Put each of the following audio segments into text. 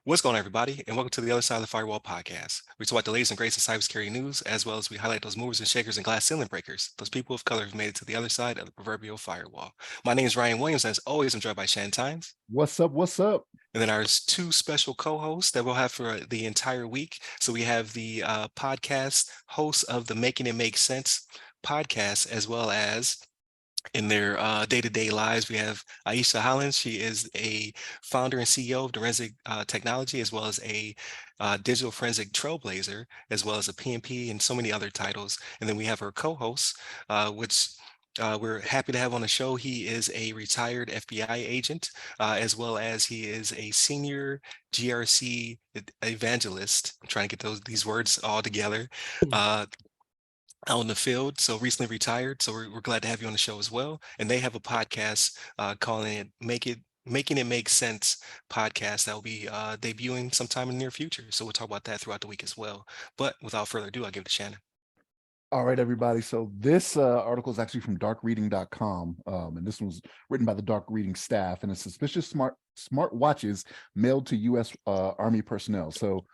What's going on, everybody, and welcome to the other side of the Firewall podcast. We talk about the latest and greatest in cybersecurity news, as well as we highlight those movers and shakers and glass ceiling breakers, those people of color who've made it to the other side of the proverbial firewall. My name is Ryan Williams, and as always, I'm joined by Shannon Tynes. What's up? What's up? And then our two special co-hosts that we'll have for the entire week. So we have the podcast hosts of the Making It Make Sense podcast, as well as in their day-to-day lives. We have Ieshea Hollins. She is a founder and CEO of Direnzic Technology, as well as a digital forensic trailblazer, as well as a PMP and so many other titles. And then we have her co-host, which we're happy to have on the show. He is a retired FBI agent, as well as he is a senior GRC evangelist. I'm trying to get these words all together. Out in the field, so recently retired. So we're glad to have you on the show as well. And they have a podcast calling it Making It Make Sense podcast that will be debuting sometime in the near future. So we'll talk about that throughout the week as well. But without further ado, I'll give it to Shannon. All right, everybody. So this article is actually from darkreading.com, and this was written by the Dark Reading staff, and it's suspicious smartwatches mailed to U.S. Army personnel. So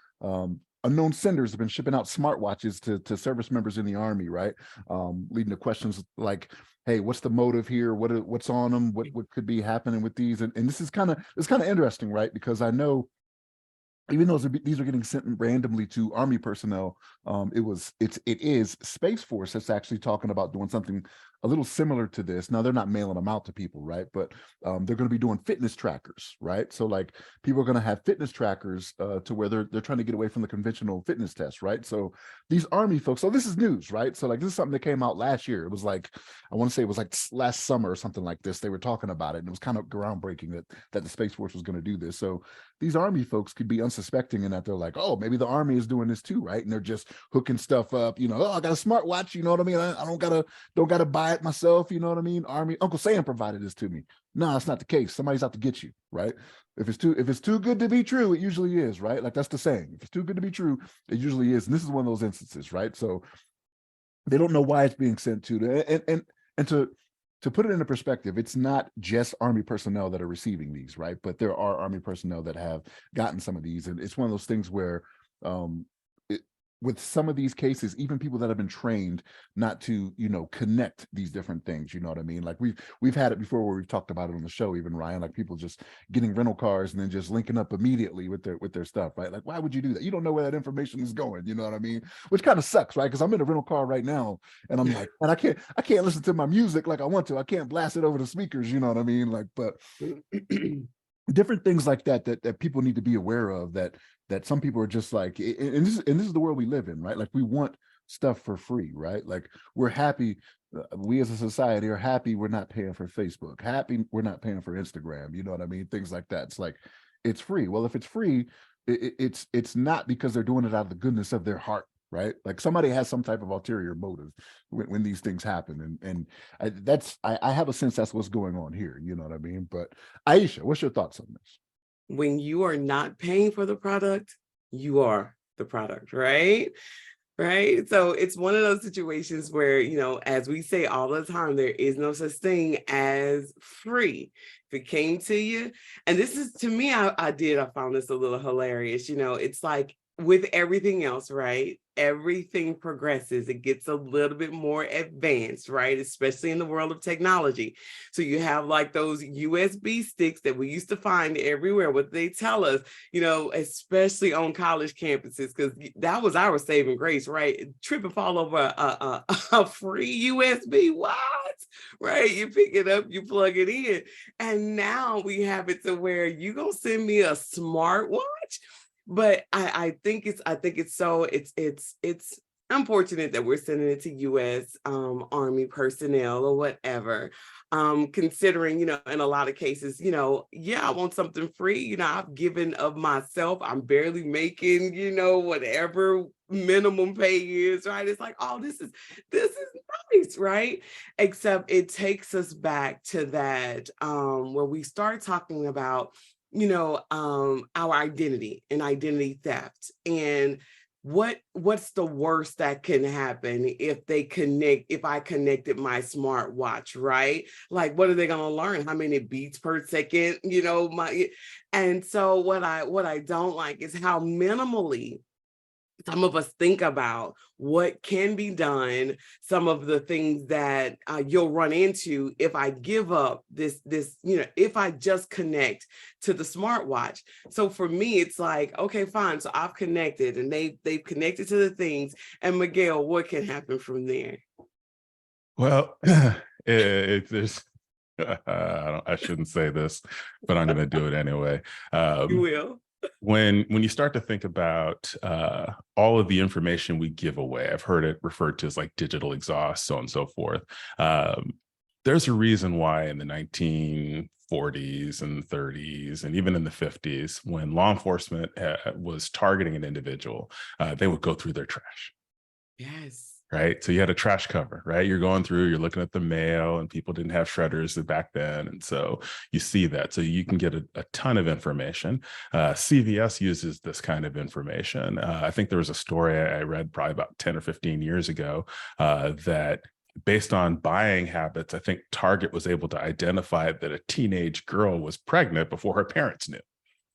unknown senders have been shipping out smartwatches to service members in the Army, right? Leading to questions like, hey, what's the motive here? What's on them? What could be happening with these? And this is kind of interesting, right? Because I know even though these are getting sent randomly to Army personnel, it is Space Force that's actually talking about doing something a little similar to this. Now, they're not mailing them out to people, right? But they're going to be doing fitness trackers, right? So like people are going to have fitness trackers to where they're trying to get away from the conventional fitness test, right? So these Army folks, so this is news, right? So like this is something that came out last year. It was like, I want to say it was like last summer or something like this. They were talking about it, and it was kind of groundbreaking that the Space Force was going to do this. So these Army folks could be unsuspecting in that they're like, oh, maybe the Army is doing this too, right? And they're just hooking stuff up, oh, I got a smartwatch, you know what I mean? I don't gotta buy it myself, you know what I mean? Army, Uncle Sam provided this to me. No, that's not the case. Somebody's out to get you, right? If it's too good to be true, it usually is, right? Like that's the saying. If it's too good to be true, it usually is. And this is one of those instances, right? So they don't know why it's being sent to them. And to put it into perspective, it's not just Army personnel that are receiving these, right? But there are Army personnel that have gotten some of these. And it's one of those things where with some of these cases, even people that have been trained not to, connect these different things, you know what I mean? Like we've had it before where we've talked about it on the show, even Ryan, like people just getting rental cars and then just linking up immediately with their stuff, right? Like, why would you do that? You don't know where that information is going, you know what I mean? Which kind of sucks, right? Because I'm in a rental car right now and I'm like, and I can't listen to my music like I want to. I can't blast it over the speakers, you know what I mean? Like, but different things like that people need to be aware of, that some people are just like, and this is the world we live in, right? Like we want stuff for free, right? Like we're happy, we as a society are happy we're not paying for Facebook, happy we're not paying for Instagram, you know what I mean? Things like that. It's like, it's free. Well, if it's free, it's not because they're doing it out of the goodness of their heart, right? Like somebody has some type of ulterior motive when these things happen. And I have a sense that's what's going on here, you know what I mean? But Ieshea, what's your thoughts on this? When you are not paying for the product, you are the product, right? Right. So it's one of those situations where, as we say all the time, there is no such thing as free. If it came to you, and this is, to me, I found this a little hilarious. It's like with everything else, right? Everything progresses. It gets a little bit more advanced, right? Especially in the world of technology. So you have like those USB sticks that we used to find everywhere. What they tell us, especially on college campuses, because that was our saving grace, right? Trip and fall over a free USB. What? Right? You pick it up, you plug it in. And now we have it to where you gonna send me a smartwatch. But I think it's unfortunate that we're sending it to U.S. Army personnel or whatever. Considering, in a lot of cases, I want something free. I've given of myself. I'm barely making, whatever minimum pay is, right? It's like, oh, this is nice, right? Except it takes us back to that where we start talking about our identity and identity theft. And what's the worst that can happen if I connected my smartwatch, right? Like, what are they going to learn? How many beats per second, and so what I don't like is how minimally some of us think about what can be done, some of the things that you'll run into if I give up this, if I just connect to the smartwatch. So for me, it's like, okay, fine. So I've connected and they've connected to the things. And Miguel, what can happen from there? Well, there's, I shouldn't say this, but I'm going to do it anyway. You will. When you start to think about all of the information we give away, I've heard it referred to as like digital exhaust, so on and so forth. There's a reason why in the 1940s and 30s and even in the 50s, when law enforcement was targeting an individual, they would go through their trash. Yes. Right. So you had a trash cover, right? You're going through, you're looking at the mail, and people didn't have shredders back then. And so you see that. So you can get a ton of information. CVS uses this kind of information. I think there was a story I read probably about 10 or 15 years ago that based on buying habits, I think Target was able to identify that a teenage girl was pregnant before her parents knew,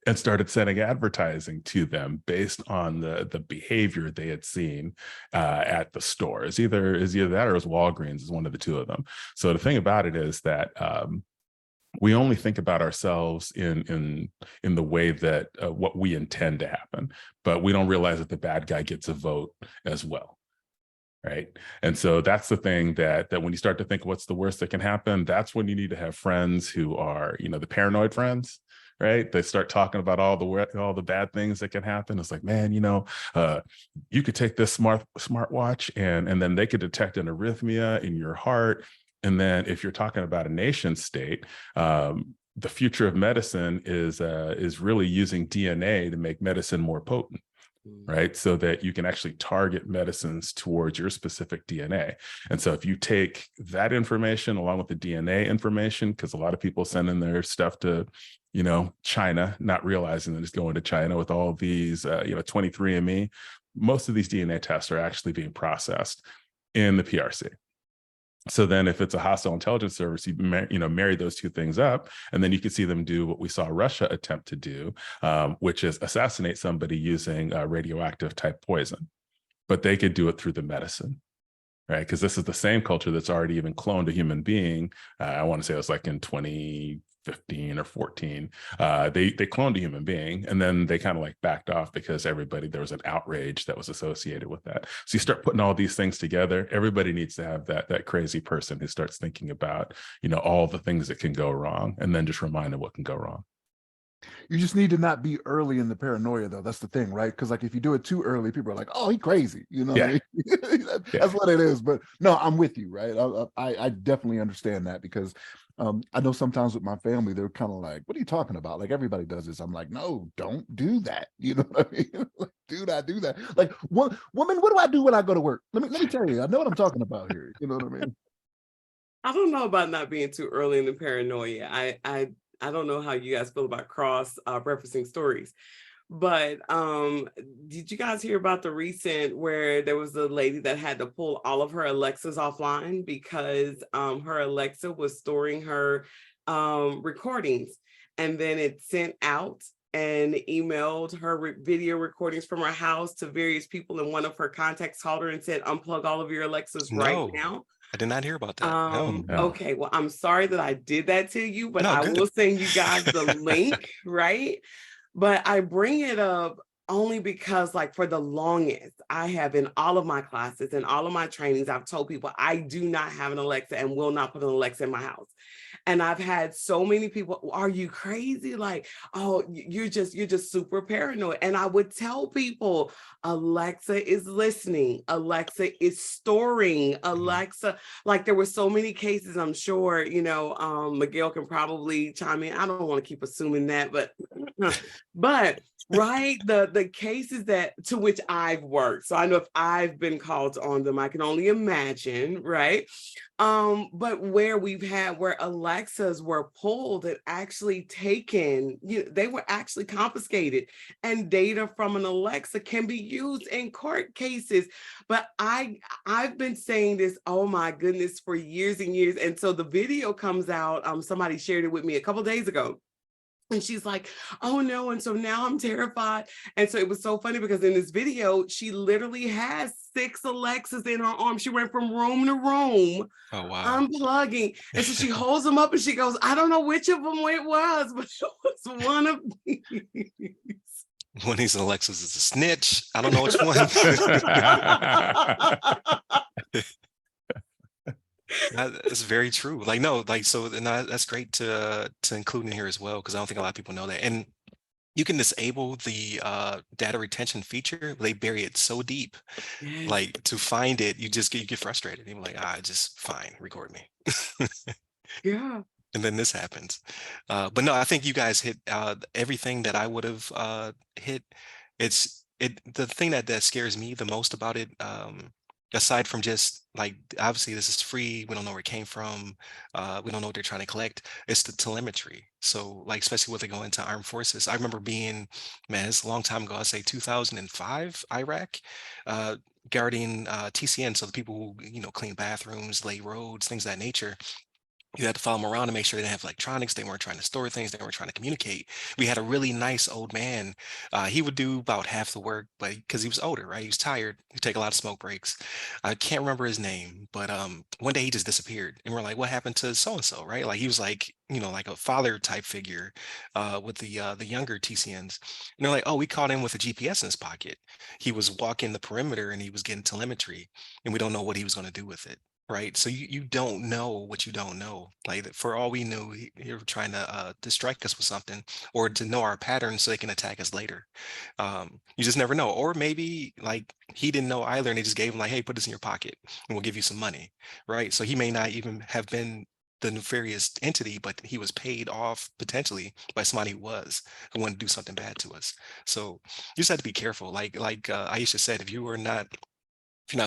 and started sending advertising to them based on the behavior they had seen at the store. It's either that or it's Walgreens, is one of the two of them. So the thing about it is that we only think about ourselves in the way that what we intend to happen, but we don't realize that the bad guy gets a vote as well. Right. And so that's the thing that when you start to think what's the worst that can happen, that's when you need to have friends who are, the paranoid friends. Right. They start talking about all the bad things that can happen. It's like, man, you could take this smartwatch and then they could detect an arrhythmia in your heart. And then if you're talking about a nation state, the future of medicine is really using DNA to make medicine more potent. Right. So that you can actually target medicines towards your specific DNA. And so if you take that information along with the DNA information, because a lot of people send in their stuff to, China, not realizing that it's going to China with all these, 23andMe, most of these DNA tests are actually being processed in the PRC. So then if it's a hostile intelligence service, you marry those two things up, and then you can see them do what we saw Russia attempt to do, which is assassinate somebody using radioactive type poison. But they could do it through the medicine, right? Because this is the same culture that's already even cloned a human being. I want to say it was like in 2015 or 14, they cloned a human being, and then they kind of like backed off because there was an outrage that was associated with that. So you start putting all these things together. Everybody needs to have that crazy person who starts thinking about, all the things that can go wrong, and then just remind them what can go wrong. You just need to not be early in the paranoia, though. That's the thing, right? Because like if you do it too early, people are like, "Oh, he's crazy," What I mean? That's what it is. But no, I'm with you, right? I definitely understand that, because I know sometimes with my family, they're kind of like, "What are you talking about?" Like everybody does this. I'm like, "No, don't do that." You know what I mean? Like, do not do that. Like, woman, what do I do when I go to work? Let me tell you. I know what I'm talking about here. You know what I mean? I don't know about not being too early in the paranoia. I don't know how you guys feel about cross referencing stories, but did you guys hear about the recent where there was a lady that had to pull all of her Alexas offline because her Alexa was storing her recordings, and then it sent out and emailed her video recordings from her house to various people, and one of her contacts called her and said, "Unplug all of your Alexas right now." I did not hear about that. No. Okay, well, I'm sorry that I did that to you, but No, I good. will send you guys the link, right? But I bring it up only because, like, for the longest, I have in all of my classes and all of my trainings, I've told people I do not have an Alexa and will not put an Alexa in my house. And I've had so many people, "Are you crazy? Like, oh, you're just super paranoid." And I would tell people, Alexa is listening. Alexa is storing. Alexa, like there were so many cases, I'm sure, Miguel can probably chime in. I don't want to keep assuming that, but right, the cases that to which I've worked. So I know if I've been called on them, I can only imagine, right? But where Alexas were pulled and actually taken, they were actually confiscated, and data from an Alexa can be used in court cases. But I've been saying this, oh my goodness, for years and years. And so the video comes out, somebody shared it with me a couple days ago. And she's like, oh no. And so now I'm terrified. And so it was so funny because in this video, she literally has 6 Alexas in her arm. She went from room to room, Oh, wow. unplugging. And so she holds them up and she goes, I don't know which of them it was, but it was one of these. One of these Alexas is a snitch. I don't know which one. That's very true. Like, no, like, so and that's great to include in here as well, because I don't think a lot of people know that. And you can disable the data retention feature. They bury it so deep, Yes. like to find it, you get frustrated. You're like, just fine, record me. Yeah. And then this happens. But no, I think you guys hit everything that I would have hit. The thing that scares me the most about it, aside from just like, obviously this is free, we don't know where it came from, we don't know what they're trying to collect, it's the telemetry. So like, especially when they go into armed forces, I remember being, man, it's a long time ago, I'd say 2005, Iraq, guarding TCN, so the people who clean bathrooms, lay roads, things of that nature. You had to follow them around to make sure they didn't have electronics. They weren't trying to store things. They weren't trying to communicate. We had a really nice old man. He would do about half the work, but because he was older, right? He was tired. He'd take a lot of smoke breaks. I can't remember his name, but one day he just disappeared. And we're like, what happened to so-and-so, right? Like he was like, like a father type figure with the younger TCNs. And they're like, oh, we caught him with a GPS in his pocket. He was walking the perimeter and he was getting telemetry, and we don't know what he was going to do with it. Right. So you don't know what you don't know. Like, for all we knew, you're trying to distract us with something, or to know our patterns so they can attack us later. You just never know. Or maybe like he didn't know either, and they just gave him like, hey, put this in your pocket and we'll give you some money. Right. So he may not even have been the nefarious entity, but he was paid off potentially by somebody who wanted to do something bad to us. So you just have to be careful. Like Ieshea said, if you're not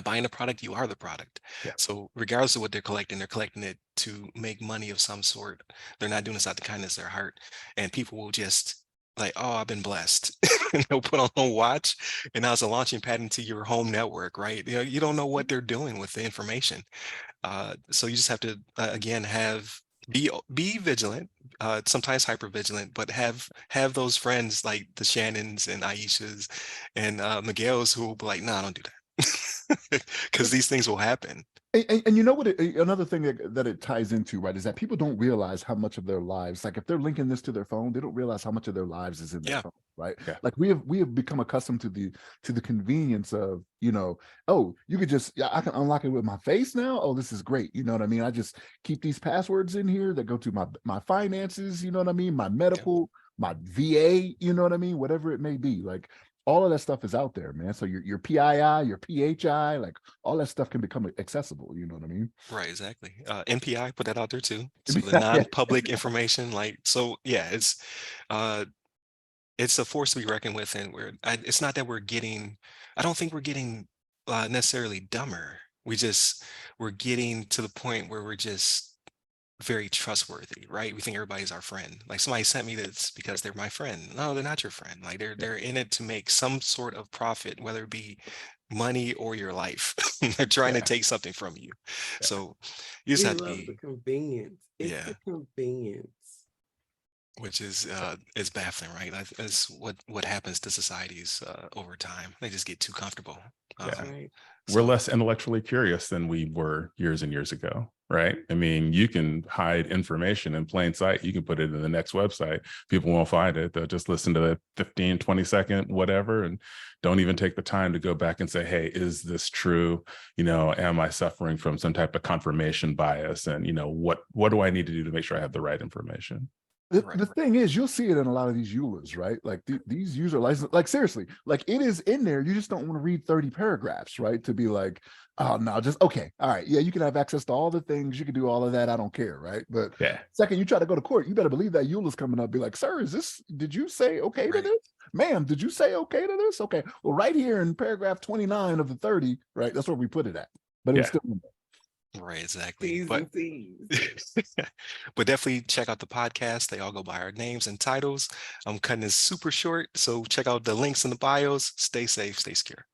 buying the product, you are the product. Yeah. So regardless of what they're collecting it to make money of some sort. They're not doing this out the kindness of their heart. And people will just like, oh, I've been blessed. And they'll put on a watch, and now it's a launching pad into your home network, right? You don't know what they're doing with the information. So you just have to, again, be vigilant, sometimes hyper vigilant, but have those friends like the Shannons and Iesheas and Miguel's who will be like, no, don't do that. Because these things will happen. And you know what? Another thing that it ties into, right, is that people don't realize how much of their lives, like if they're linking this to their phone, they don't realize how much of their lives is in their phone, right? Yeah. Like we have become accustomed to the convenience of, oh, you could just, I can unlock it with my face now. Oh, this is great. You know what I mean? I just keep these passwords in here that go to my finances. You know what I mean? My medical, my VA. You know what I mean? Whatever it may be, like. All of that stuff is out there, man. So your PII, your PHI, like all that stuff can become accessible. You know what I mean? Right, exactly. NPI, put that out there too. So the non-public information, like, so yeah, it's a force to be reckoned with, and it's not that I don't think we're getting necessarily dumber. We're getting to the point where we're just very trustworthy, right? We think everybody's our friend. Like, somebody sent me this because they're my friend. No, they're not your friend. Like, they're in it to make some sort of profit, whether it be money or your life. They're trying to take something from you. So you just have to be the convenience. It's the convenience. Which is baffling, right? That's what happens to societies over time. They just get too comfortable. Right. We're less intellectually curious than we were years and years ago, right? I mean, you can hide information in plain sight. You can put it in the next website. People won't find it. They'll just listen to the 15, 20-second whatever and don't even take the time to go back and say, hey, is this true? Am I suffering from some type of confirmation bias? And, what do I need to do to make sure I have the right information? The thing is, you'll see it in a lot of these EULAs, right? Like these user license, like seriously, like it is in there. You just don't want to read 30 paragraphs, right? To be like, oh no, just okay, all right, yeah, you can have access to all the things, you can do all of that. I don't care, right? But second you try to go to court, you better believe that EULA's coming up. Be like, sir, did you say okay to this? Ma'am, did you say okay to this? Okay, well, right here in paragraph 29 of the 30, right? That's where we put it at. But it's still in there. Right, exactly. T's But and C's. but definitely check out the podcast. They all go by our names and titles. I'm cutting this super short, so check out the links in the bios. Stay safe, stay secure.